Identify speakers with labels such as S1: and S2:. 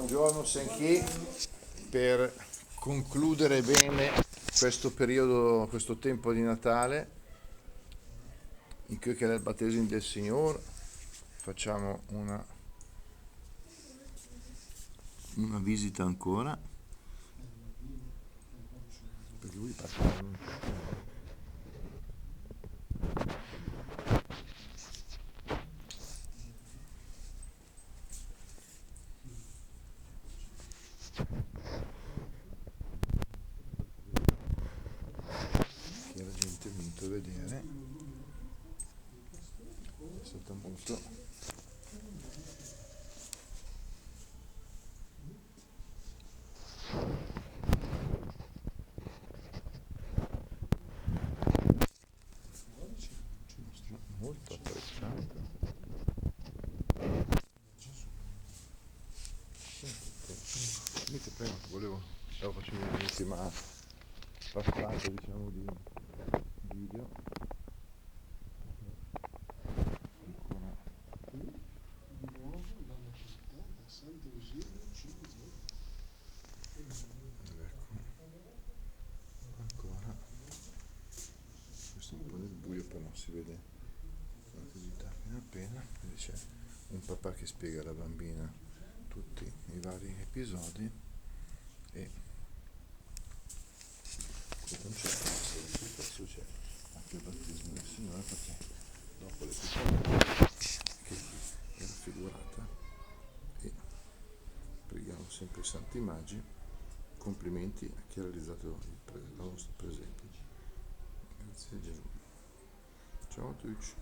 S1: Buongiorno Senchi, per concludere bene questo periodo, questo tempo di Natale, in cui che è il battesimo del Signore, facciamo una visita ancora, perché lui passa. Che la gente è venuta a vedere, è stato molto. Molto apprezzato. Niente, prima stavo facendo l'ultima passata, diciamo, di video. Ancora. Ecco, ancora. Questo è un po' nel buio, però si vede la cosita appena. Quindi c'è un papà che spiega alla bambina tutti i vari episodi e questo non c'è, adesso c'è anche il battesimo del Signore, perché dopo le piccoline che è raffigurata, e preghiamo sempre i Santi Magi. Complimenti a chi ha realizzato la nostra presente. Grazie a Gesù. Ciao a tutti.